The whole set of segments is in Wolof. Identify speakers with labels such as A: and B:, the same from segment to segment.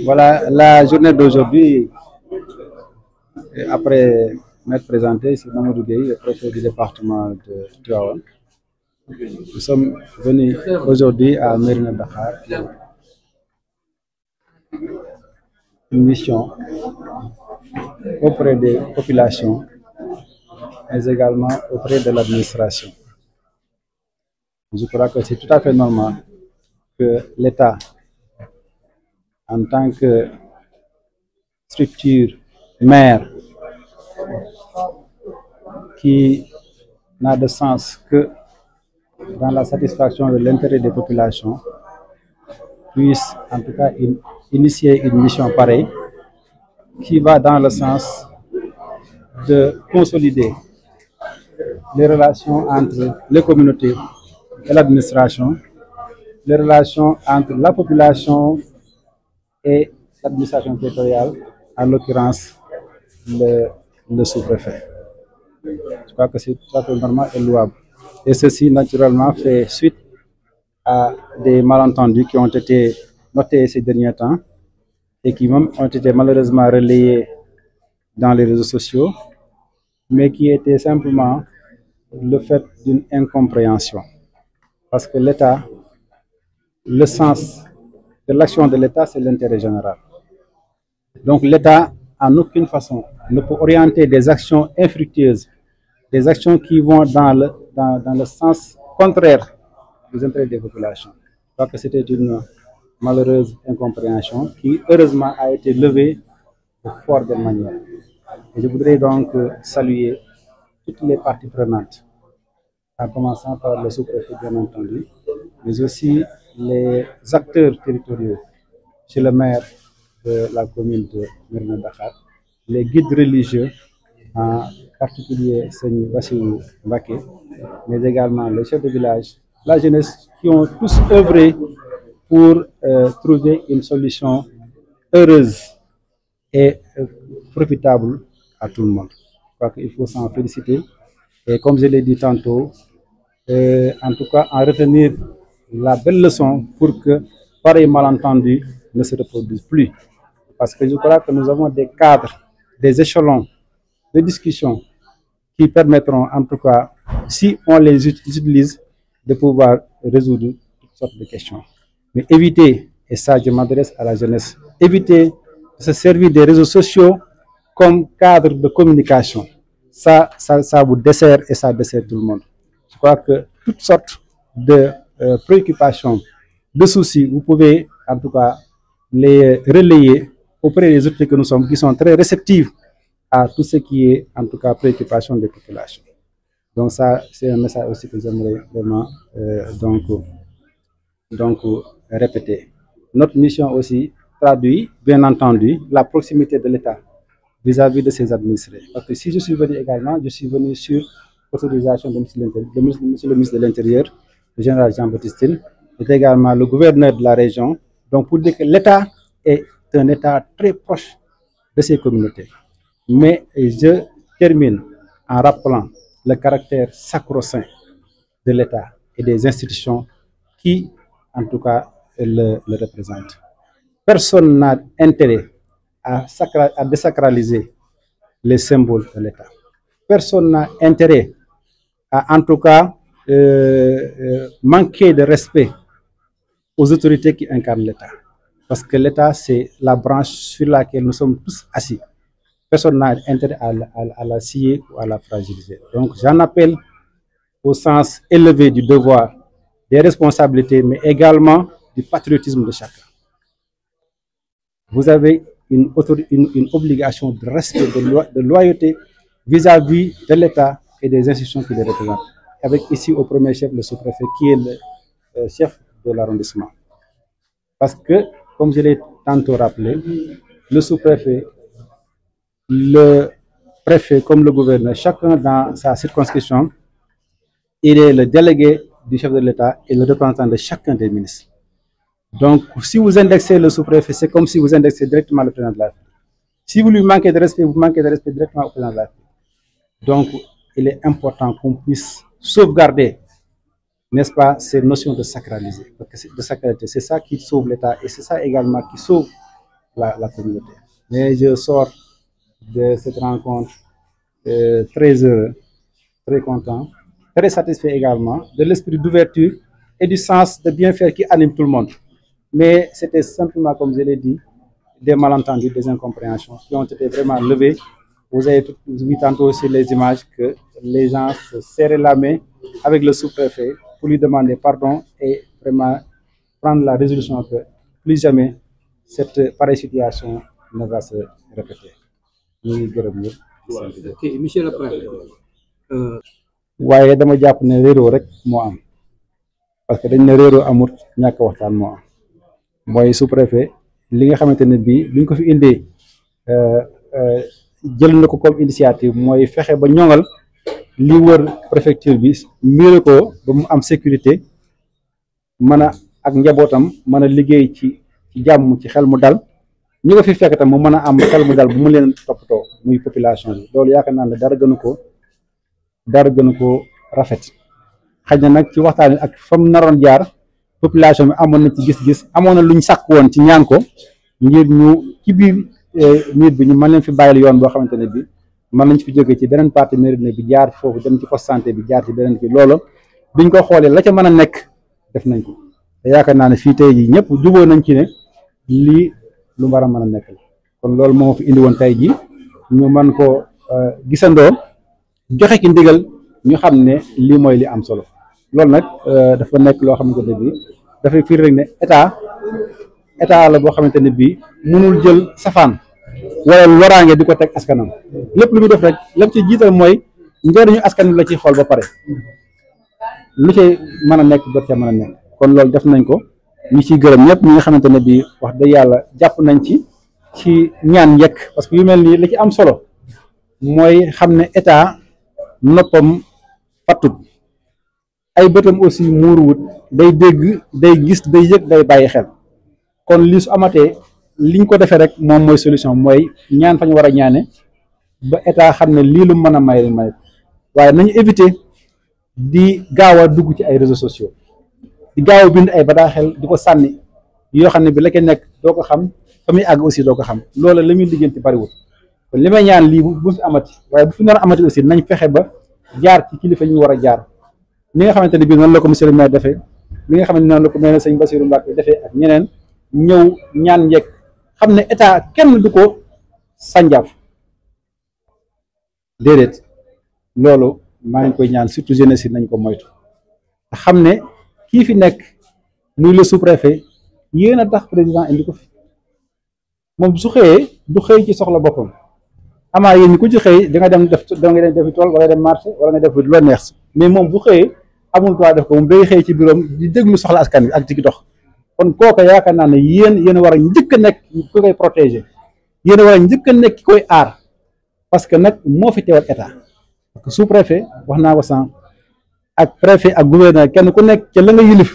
A: Voilà, la journée d'aujourd'hui, après m'être présenté, c'est Mamadou Gueye, le préfet du département de Tivaouane. Nous sommes venus aujourd'hui à Mérina Dakhar pour une mission auprès des populations, mais également auprès de l'administration. Je crois que c'est tout à fait normal que l'État, en tant que structure mère qui n'a de sens que dans la satisfaction de l'intérêt des populations, puisse en tout cas initier une mission pareille qui va dans le sens de consolider les relations entre les communautés et l'administration, les relations entre la population et l'administration territoriale, en l'occurrence le sous-préfet. Je crois que c'est tout à fait normal et louable. Et ceci, naturellement, fait suite à des malentendus qui ont été notés ces derniers temps et qui même ont été malheureusement relayés dans les réseaux sociaux, mais qui étaient simplement le fait d'une incompréhension. Parce que l'État, le sens de l'action de l'État, c'est l'intérêt général. Donc l'État, en aucune façon, ne peut orienter des actions infructueuses, des actions qui vont dans le sens contraire des intérêts des populations. Je crois que c'était une malheureuse incompréhension qui, heureusement, a été levée de fort belle manière. Et je voudrais donc saluer toutes les parties prenantes, en commençant par le sous-préfet, bien entendu, mais aussi les acteurs territoriaux, chez le maire de la commune de Mérina Dakhar, les guides religieux, en particulier Seigneur Bassirou Mbaké, mais également les chefs de village, la jeunesse, qui ont tous œuvré pour trouver une solution heureuse et profitable à tout le monde. Je crois qu'il faut s'en féliciter. Et comme je l'ai dit tantôt, en tout cas, en retenir la belle leçon pour que pareil malentendu ne se reproduise plus. Parce que je crois que nous avons des cadres, des échelons de discussion qui permettront, en tout cas, si on les utilise, de pouvoir résoudre toutes sortes de questions. Mais éviter, et ça je m'adresse à la jeunesse, éviter de se servir des réseaux sociaux comme cadre de communication. Ça vous dessert et ça dessert tout le monde. Je crois que toutes sortes de préoccupations, de soucis, vous pouvez en tout cas les relayer auprès des autorités que nous sommes, qui sont très réceptives à tout ce qui est en tout cas préoccupation des populations. Donc ça, c'est un message aussi que j'aimerais vraiment donc répéter. Notre mission aussi traduit, bien entendu, la proximité de l'État vis-à-vis de ses administrés. Parce que si je suis venu également, je suis venu sur l'autorisation de Monsieur le ministre de l'Intérieur, le général Jean-Baptiste Tine, et également le gouverneur de la région. Donc pour dire que l'État est un État très proche de ses communautés. Mais je termine en rappelant le caractère sacro-saint de l'État et des institutions qui, en tout cas, le représentent. Personne n'a intérêt à désacraliser les symboles de l'État. Personne n'a intérêt à, en tout cas, manquer de respect aux autorités qui incarnent l'État. Parce que l'État, c'est la branche sur laquelle nous sommes tous assis. Personne n'a intérêt à la scier ou à la fragiliser. Donc j'en appelle au sens élevé du devoir, des responsabilités, mais également du patriotisme de chacun. Vous avez une obligation de respect, de loyauté vis-à-vis de l'État et des institutions qui les représentent. Avec ici au premier chef le sous-préfet qui est le chef de l'arrondissement. Parce que, comme je l'ai tantôt rappelé, le sous-préfet, le préfet comme le gouverneur, chacun dans sa circonscription, il est le délégué du chef de l'État et le représentant de chacun des ministres. Donc, si vous indexez le sous-préfet, c'est comme si vous indexez directement le président de la République. Si vous lui manquez de respect, vous manquez de respect directement au président de la République. Donc, il est important qu'on puisse sauvegarder, n'est-ce pas, ces notions de sacralité. C'est ça qui sauve l'État et c'est ça également qui sauve la communauté. Mais je sors de cette rencontre très heureux, très content, très satisfait également de l'esprit d'ouverture et du sens de bien faire qui anime tout le monde. Mais c'était simplement, comme je l'ai dit, des malentendus, des incompréhensions qui ont été vraiment levées. Vous avez vu tantôt sur les images que les gens se serraient la main avec le sous-préfet pour lui demander pardon et vraiment prendre la résolution que plus jamais cette pareille situation ne va se répéter.
B: Monsieur le préfet.
A: waaye dama jàpp ne réeroo rek moo am parce que dañ ne réeroo amut ñàkk waxtaan moo am mooy sous-préfet li nga xamante ne bii buñ ko fi indee jël na ko comme initiative mooy fexe ba ñoŋal li wër préfecture bi miire ko ba mu am sécurité mën a ak njabootam mën a liggéey ci jàmm ci xel mu dal ñi ko fi fekk tam mu mën a am xel mu dal bu mu leen toppatoo muy population bi loolu yaakaar naa ne dara gënu ko rafet xëy na nag ci waxtaan ak fa mu naroon jaar population bi amoon na ci gis-gis amoon na luñ sàkk woon ci ñaan ko ngir ñu ci biir miir bi ñu mën leen fi bàyyil yoon boo xamante ne bi mën nañ fi jógee ci beneen partie Médina bi jaar foofu dem ci poste santé bi jaar ci beneen bi loolu biñ ko xoolee la ca mën a nekk def nañ ko te yaakaar naa ne fii tey jii ñëpp juboo nañ ci ne lii lu war a mën a nekk la kon loolu moo fi indi woon tey jii ñu mën ko gisandoo joxe ki ndigal ñu xam ne lii mooy li am solo loolu nag dafa nekk loo xamante ne bii dafay firi rek ne état la boo xamante ne bii mënul jël safaan wala loraange di ko teg askanam lépp lu muy def rek lépp ci jiital mooy njëriñu askan wi la ciy xool ba pare lu ci mën a nekk doot ca mën a nekk kon loolu def nañ ko ñu ciy gërëm ñëpp ñi nga xamante ne bii wax dëgg yàlla jàpp nañ ci ñaan njëkk parce que yu mel nii la ci am solo mooy xam ne état noppam fattut ay bëtam aussi muuruwut day dégg day gis day yëg day bàyyi xel kon li su amatee liñ ko defee rek moom mooy solution mooy ñaan fañ war a ñaane ba état xam ne lii lu mën a may may waaye nañu éviter di gaaw a dugg ci ay réseaux sociaux di gaaw a bind ay bataaxel di ko sànni yoo xam ne bi la ke nekk doo ko xam fa muy àgg aussi doo ko xam loolu la muy liggéenti bariwul kon li may ñaan lii bu fi amati waaye bu fi nar a amati aussi nañ fexe ba jaar ci kilifa ñu war a jaar li nga xamante ne bii noonu la ko monsieur le maire defee li nga xamante ne noonu la ko mel ne sëñ Bassirou Mbacke defee ak ñeneen ñëw ñaan njëkk xam ne état kenn du ko sànjaaf déedéet loolu maa ngi koy ñaan surtout jeunesse yi nañ ko moytu te xam ne kii fi nekk muy le sous-préfet yéen a tax président indi ko fi moom su xëyee du xëy ci soxla boppam amaa yéen ñi ku ci xëy da nga dem def defi tool wala dem marché wala nga def lu la neex mais moom bu xëyee amul droit def ko moom day xëy ci bureau di déglu soxla askan wi ak di dox kon kooka yaakaar naa ne yéen a war a njëkk a nekk ki koy protéger yéen a war a njëkk a nekk ki koy aar parce que nag moo fi teewal état parce que sous-préfet wax naa ko sànq ak préfet ak gouverneur kenn ku nekk ca la nga yilif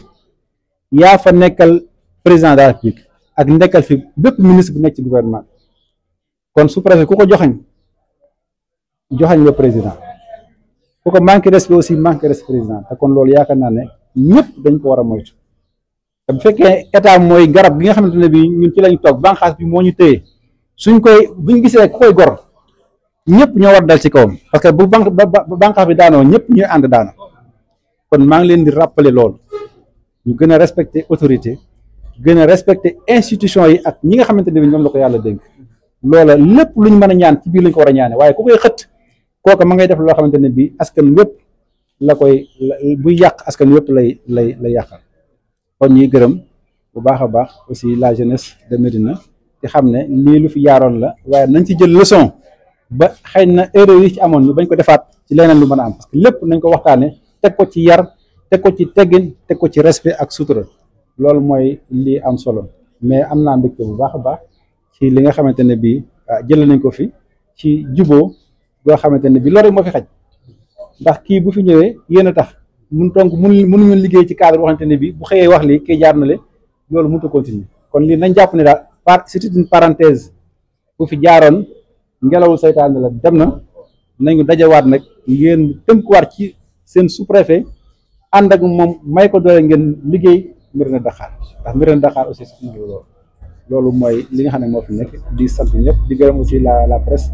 A: yaa fa nekkal président de la République ak nekkal fi bépp ministre bu nekk ci gouvernement kon sous-préfet ku ko joxañ nga président ku ko manqué respect aussi manqué respect président te kon loolu yaakaar naa ne ñëpp dañ ko war a moytu te bu fekkee état mooy garab gi nga xamante ne bi ñun ci lañ toog bànqaas bi moo ñu téye buñ gisee ku koy gor ñëpp ñoo war dal ci kawam parce que bu bànqaas bi daanoo ñëpp ñooy ànd daana kon maa ngi leen di rappeler loolu ñu gën a respecter autorité gën a respecter institution yi ak ñi nga xamante ne bi ñoom la ko yàlla dénk loola lépp luñ mën a ñaan ci biir lañ ko war a ñaane waaye ku koy xët kooka ma ngay def loo xamante ne bi askan wépp la koy buy yàq askan wépp lay yàqal kon ñuy gërëm bu baax a baax aussi la jeunesse de Médina te xam ne lii lu fi jaaroon la waaye nañ ci jël leçon ba xëy na erreur yi ci amoon ñu bañ ko defaat ci leneen lu mën a am parce que lépp nañ ko waxtaane teg ko ci yar teg ko ci teggin teg ko ci respect ak sutura loolu mooy lii am solo mais am naa mbégte bu baax a baax ci li nga xamante ne bii jël nañ ko fi ci juboo goo xamante ne bii loolu moo fi xaj ndax kii bu fi ñëwee yéen a tax mënuñu liggéey ci cadre boo xamante ne bii bu xëyee wax lii kii jaar na le loolu mënut a continuer kon lii nañ jàpp ne daal c'est une parenthèse bu fi jaaroon ngelawul saytaane la dem na nañu dajawaat nag ngeen tënkuwaat ci seen sous-préfet ànd ak moom may ko doole ngeen liggéey Mérina Dakhar ndax Mérina Dakhar aussi suñu loolu loolu mooy li nga xam ne moo fi nekk di sant ñëpp di gërëm aussi la presse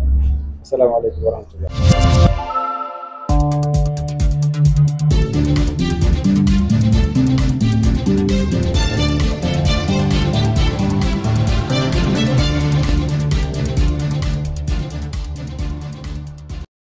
A: asalaamaaleykum wa rahmatullah